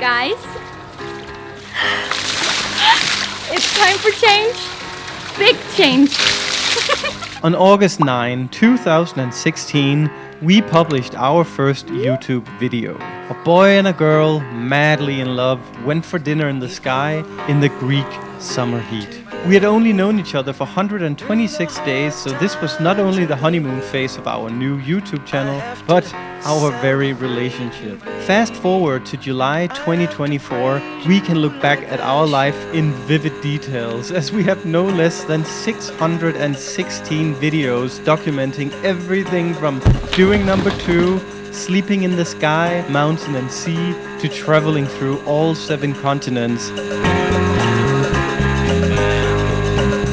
Guys, it's time for change. Big change. On August 9, 2016, we published our first YouTube video. A boy and a girl, madly in love, went for dinner in the sky in the Greek summer heat. We had only known each other for 126 days, so this was not only the honeymoon phase of our new YouTube channel, but our very relationship. Fast forward to July 2024, we can look back at our life in vivid details, as we have no less than 616 videos documenting everything from doing number 2, sleeping in the sky, mountain and sea, to traveling through all 7 continents.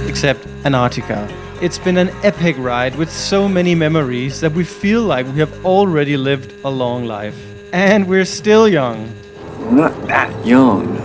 Except Antarctica. It's been an epic ride with so many memories that we feel like we have already lived a long life. And we're still young. Not that young.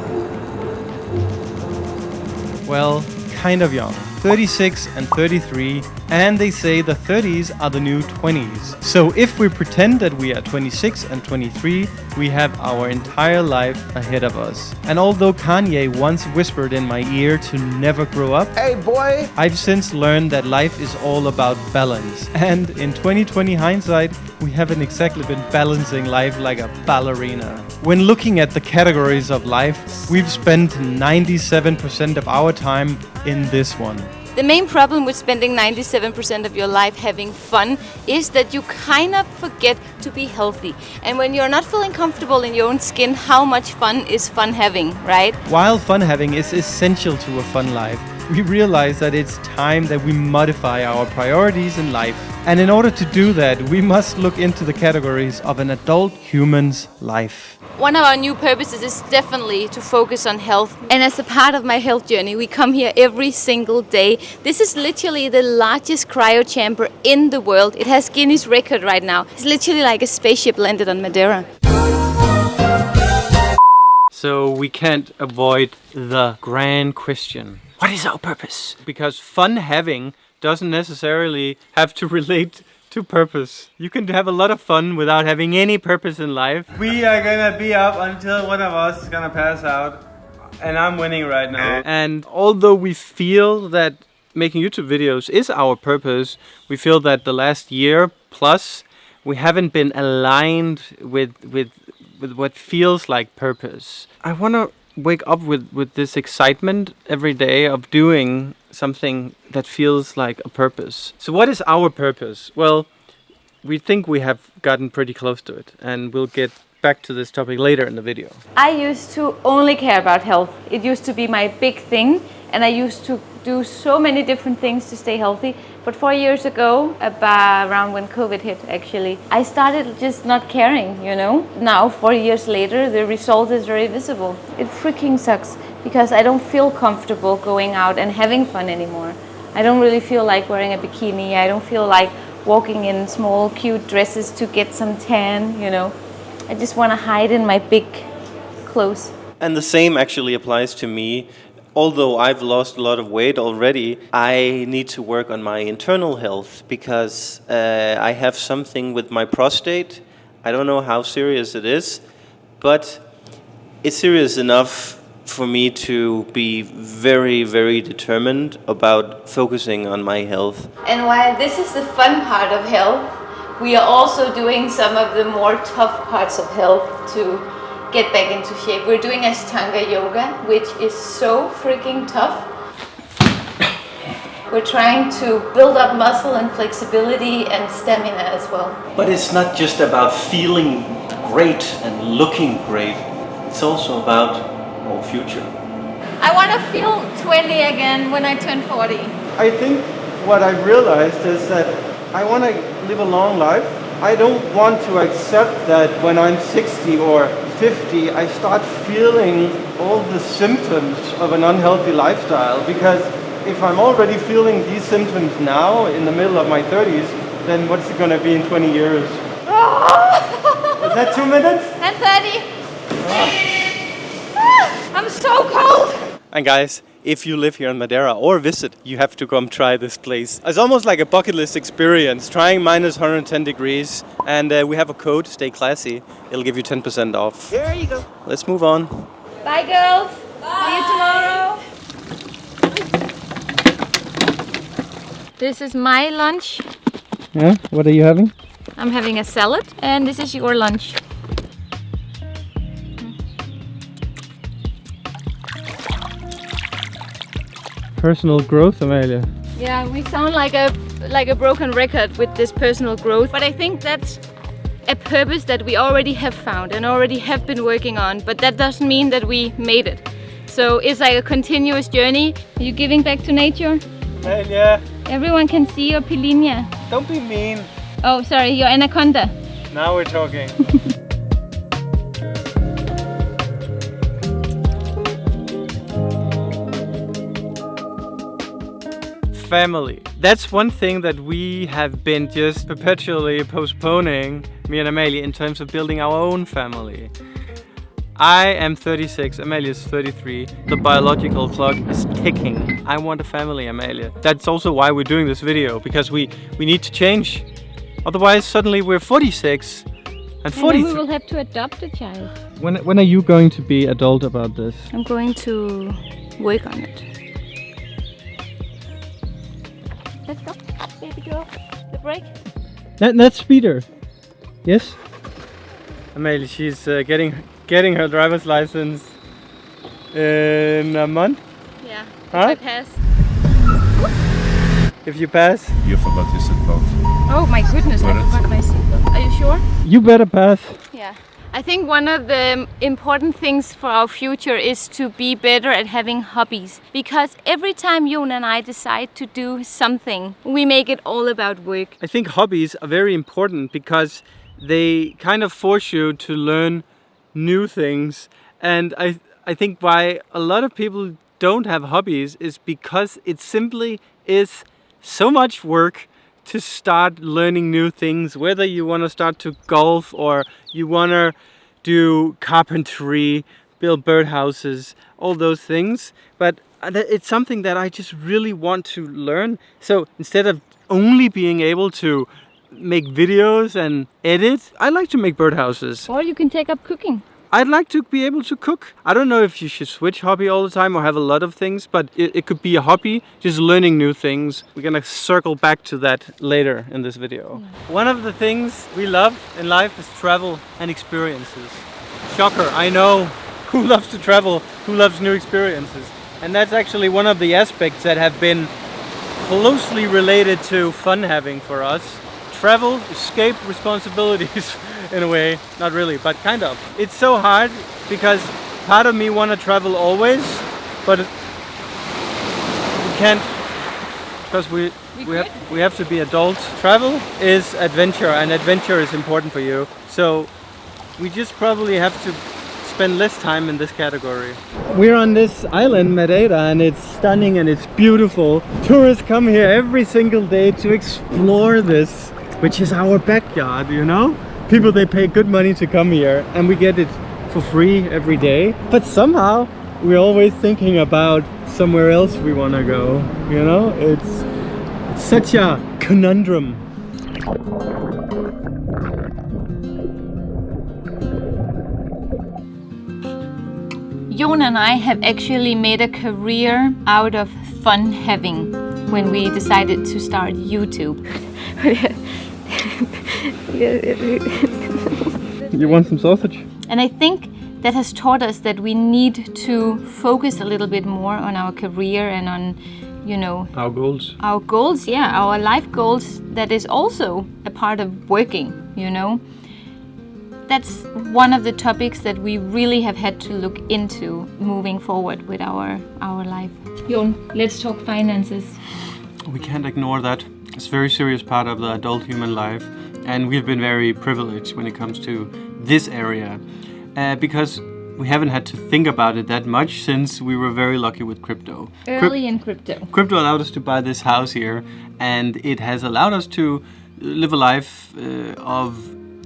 Well, kind of young. 36 and 33, and they say the 30s are the new 20s. So if we pretend that we are 26 and 23, we have our entire life ahead of us. And although Kanye once whispered in my ear to never grow up, Hey boy! I've since learned that life is all about balance. And in 2020 hindsight, we haven't exactly been balancing life like a ballerina. When looking at the categories of life, we've spent 97% of our time in this one. The main problem with spending 97% of your life having fun is that you kind of forget to be healthy. And when you're not feeling comfortable in your own skin, how much fun is fun having, right? While fun having is essential to a fun life, we realize that it's time that we modify our priorities in life. And in order to do that, we must look into the categories of an adult human's life. One of our new purposes is definitely to focus on health. And as a part of my health journey, we come here every single day. This is literally the largest cryo chamber in the world. It has Guinness record right now. It's literally like a spaceship landed on Madeira. So we can't avoid the grand question. What is our purpose? Because fun having doesn't necessarily have to relate to purpose. You can have a lot of fun without having any purpose in life. We are gonna be up until one of us is gonna pass out. And I'm winning right now. And although we feel that making YouTube videos is our purpose, we feel that the last year plus we haven't been aligned with what feels like purpose. I want to wake up with this excitement every day of doing something that feels like a purpose. So what is our purpose? Well, we think we have gotten pretty close to it, and we'll get back to this topic later in the video. I used to only care about health. It used to be my big thing, and I used to do so many different things to stay healthy. But 4 years ago, about around when COVID hit actually, I started just not caring, you know. Now, 4 years later, the result is very visible. It freaking sucks because I don't feel comfortable going out and having fun anymore. I don't really feel like wearing a bikini. I don't feel like walking in small, cute dresses to get some tan, you know. I just want to hide in my big clothes. And the same actually applies to me. Although I've lost a lot of weight already, I need to work on my internal health because I have something with my prostate. I don't know how serious it is, but it's serious enough for me to be very, very determined about focusing on my health. And while this is the fun part of health, we are also doing some of the more tough parts of health to get back into shape. We're doing Ashtanga yoga, which is so freaking tough. We're trying to build up muscle and flexibility and stamina as well. But it's not just about feeling great and looking great. It's also about our future. I want to feel 20 again when I turn 40. I think what I've realized is that I want to live a long life. I don't want to accept that when I'm 60 or 50, I start feeling all the symptoms of an unhealthy lifestyle, because if I'm already feeling these symptoms now in the middle of my 30s, then what's it going to be in 20 years? Is that 2 minutes? And 30. I'm so cold. And guys, if you live here in Madeira or visit, you have to come try this place. It's almost like a bucket list experience, trying minus 110 degrees. And we have a code, stay classy. It'll give you 10% off. Here you go. Let's move on. Bye, girls. See you tomorrow. This is my lunch. Yeah, what are you having? I'm having a salad, and this is your lunch. Personal growth, Amalia. Yeah, we sound like a broken record with this personal growth, but I think that's a purpose that we already have found and already have been working on, but that doesn't mean that we made it. So it's like a continuous journey. Are you giving back to nature? Amalia, Everyone can see your pilinha. don't be mean. Oh, sorry, your anaconda. Now we're talking. Family. That's one thing that we have been just perpetually postponing, me and Amalia, in terms of building our own family. I am 36, Amalia is 33. The biological clock is ticking. I want a family, Amalia. That's also why we're doing this video, because we need to change. Otherwise, suddenly we're 46 and 43. And then we will have to adopt a child. When are you going to be adult about this? I'm going to work on it. Let's go, baby girl. The break. That's Peter. Yes? Amalie, she's getting her driver's license in a month. Yeah. Huh? If I pass. If you pass, You forgot your seatbelt. Oh my goodness, I forgot my seatbelt. Are you sure? you better pass. Yeah. I think one of the important things for our future is to be better at having hobbies. Because every time Jon and I decide to do something, we make it all about work. I think hobbies are very important because they kind of force you to learn new things. And I think why a lot of people don't have hobbies is because it simply is so much work to start learning new things, whether you want to start to golf or you want to do carpentry, build birdhouses, all those things. But it's something that I just really want to learn. So instead of only being able to make videos and edit, I like to make birdhouses. Or you can take up cooking. I'd like to be able to cook. I don't know if you should switch hobby all the time or have a lot of things, but it could be a hobby, just learning new things. We're gonna circle back to that later in this video. One of the things we love in life is travel and experiences. Shocker, I know. Who loves to travel? Who loves new experiences? And that's actually one of the aspects that have been closely related to fun having for us. Travel, escape responsibilities in a way, not really, but kind of. It's so hard because part of me want to travel always, but we can't because we have to be adults. Travel is adventure, and adventure is important for you. So we just probably have to spend less time in this category. We're on this island, Madeira, and it's stunning and it's beautiful. Tourists come here every single day to explore this, which is our backyard, you know? People, they pay good money to come here and we get it for free every day. But somehow we're always thinking about somewhere else we want to go, you know? It's such a conundrum. Jon and I have actually made a career out of fun having when we decided to start YouTube. You want some sausage? And I think that has taught us that we need to focus a little bit more on our career and on, you know, Our goals. our goals, yeah, our life goals, that is also a part of working, you know. That's one of the topics that we really have had to look into moving forward with our life. Jon, let's talk finances. We can't ignore that. It's a very serious part of the adult human life, and we've been very privileged when it comes to this area because we haven't had to think about it that much since we were very lucky with crypto. Early in crypto. Crypto allowed us to buy this house here, and it has allowed us to live a life of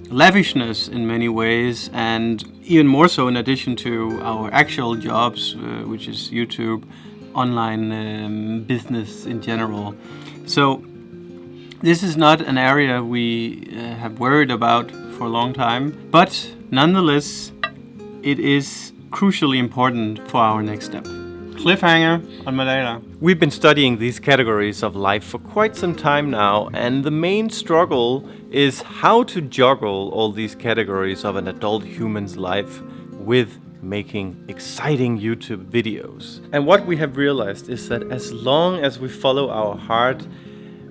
lavishness in many ways, and even more so in addition to our actual jobs, which is YouTube, online business in general. So this is not an area we have worried about for a long time, but nonetheless, it is crucially important for our next step. Cliffhanger on Madeira. We've been studying these categories of life for quite some time now, and the main struggle is how to juggle all these categories of an adult human's life with making exciting YouTube videos. And what we have realized is that as long as we follow our heart,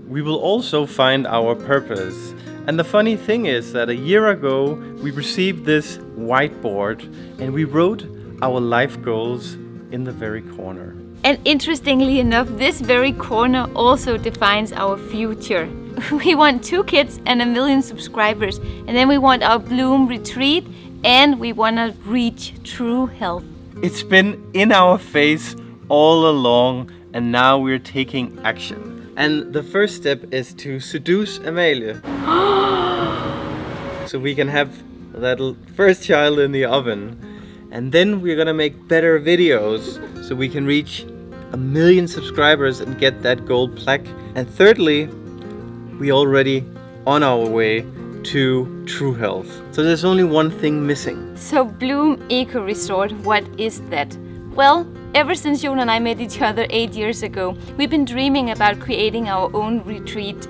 we will also find our purpose. And the funny thing is that a year ago, we received this whiteboard and we wrote our life goals in the very corner. And interestingly enough, this very corner also defines our future. We want 2 kids and 1 million subscribers. And then we want our Bloom retreat, and we want to reach true health. It's been in our face all along, and now we're taking action. And the first step is to seduce Amalie. So we can have that first child in the oven. And then we're gonna make better videos so we can reach 1 million subscribers and get that gold plaque. And thirdly, we already on our way to true health. So there's only one thing missing. So Bloom Eco Resort, what is that? Well, ever since Jon and I met each other 8 years ago, we've been dreaming about creating our own retreat.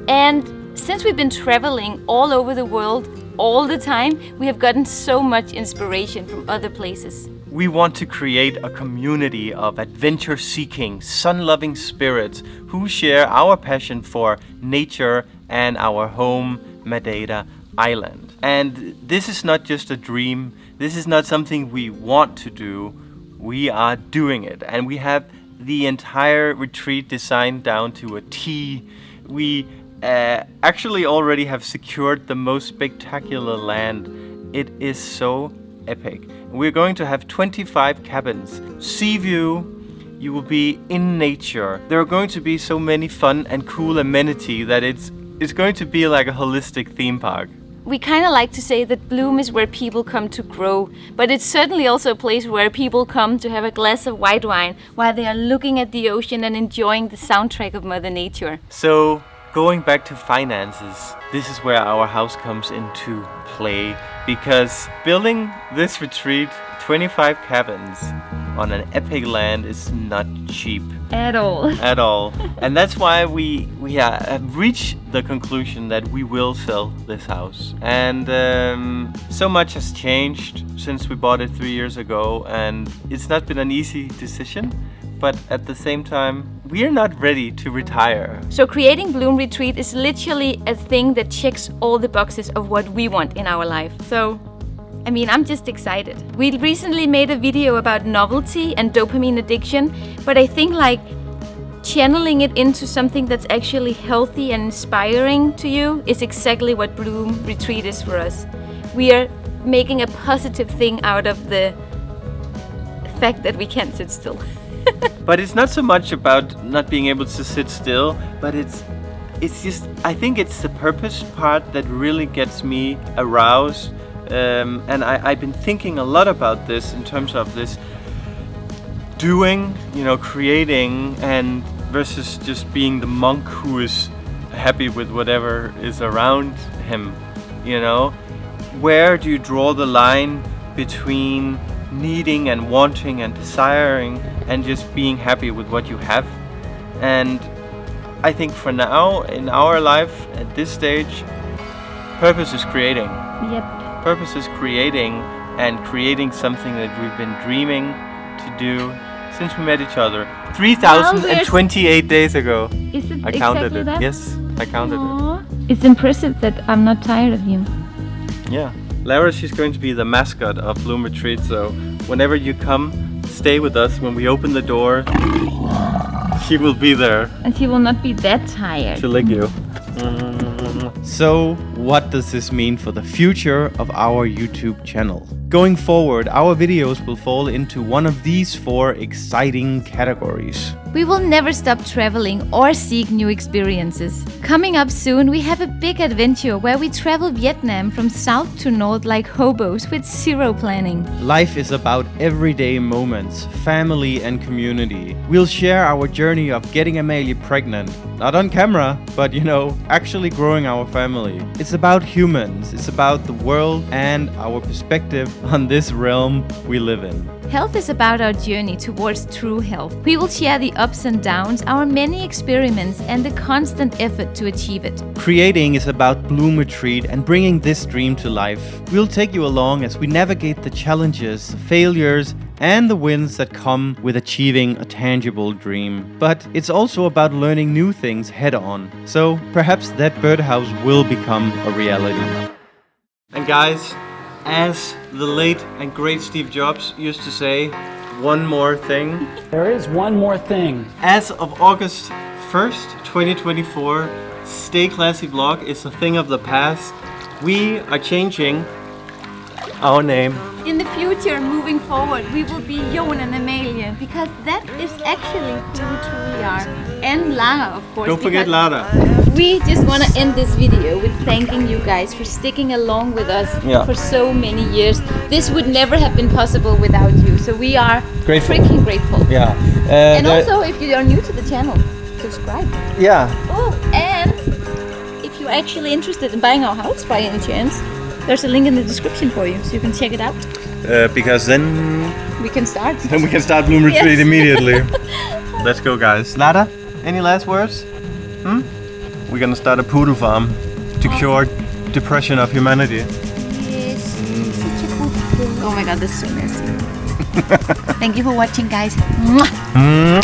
And since we've been traveling all over the world all the time, we have gotten so much inspiration from other places. We want to create a community of adventure-seeking, sun-loving spirits who share our passion for nature and our home, Madeira Island. And this is not just a dream. This is not something we want to do. We are doing it. And we have the entire retreat designed down to a T. We actually already have secured the most spectacular land. It is so epic. We're going to have 25 cabins, sea view. You will be in nature. There are going to be so many fun and cool amenities that it's going to be like a holistic theme park. We kind of like to say that Bloom is where people come to grow, but it's certainly also a place where people come to have a glass of white wine while they are looking at the ocean and enjoying the soundtrack of Mother Nature. So, going back to finances, this is where our house comes into play, because building this retreat, 25 cabins on an epic land, is not cheap. At all. At all. And that's why we have reached the conclusion that we will sell this house. And so much has changed since we bought it 3 years ago, and it's not been an easy decision. But at the same time, we are not ready to retire. So creating Bloom Retreat is literally a thing that checks all the boxes of what we want in our life. So, I mean, I'm just excited. We recently made a video about novelty and dopamine addiction, but I think like channeling it into something that's actually healthy and inspiring to you is exactly what Bloom Retreat is for us. We are making a positive thing out of the fact that we can't sit still. But it's not so much about not being able to sit still, but it's just, I think it's the purpose part that really gets me aroused. And I've been thinking a lot about this in terms of this doing, creating, and versus just being the monk who is happy with whatever is around him, Where do you draw the line between needing and wanting and desiring and just being happy with what you have? And I think for now, in our life, at this stage, purpose is creating. Yep. Purpose is creating, and creating something that we've been dreaming to do since we met each other 3,028 days ago. Is it I counted exactly it. that? Yes, I counted it. It's impressive that I'm not tired of you. Yeah. Lara, she's going to be the mascot of Bloom Retreat, so whenever you come, stay with us. When we open the door, she will be there. And she will not be that tired. To lick you. So, what does this mean for the future of our YouTube channel? Going forward, our videos will fall into one of these 4 exciting categories. We will never stop traveling or seek new experiences. Coming up soon, we have a big adventure where we travel Vietnam from south to north like hobos with zero planning. Life is about everyday moments, family and community. We'll share our journey of getting Amalie pregnant. Not on camera, but actually growing our family. It's about humans, it's about the world and our perspective on this realm we live in. Health is about our journey towards true health. We will share the ups and downs, our many experiments, and the constant effort to achieve it. Creating is about Bloom Retreat and bringing this dream to life. We'll take you along as we navigate the challenges, failures, and the wins that come with achieving a tangible dream. But it's also about learning new things head on. So perhaps that birdhouse will become a reality. And guys, as the late and great Steve Jobs used to say, one more thing. There is one more thing. As of August 1st, 2024, Stay Classy Vlog is a thing of the past. We are changing our name. In the future, moving forward, we will be Jon and Amalie, because that is actually who we truly are. And Lara, of course. Don't forget Lara. We just want to end this video with thanking you guys for sticking along with us for so many years. This would never have been possible without you, so we are freaking grateful. Yeah. And also, if you are new to the channel, subscribe. Yeah. Oh, and if you're actually interested in buying our house by any chance, there's a link in the description for you, so you can check it out. Because then we can start. Then we can start Bloom Retreat immediately. Let's go, guys. Lara, any last words? We're gonna start a poodle farm to cure depression of humanity. Yes, such a good thing. Oh my god, this is so messy. Thank you for watching, guys. Mwah.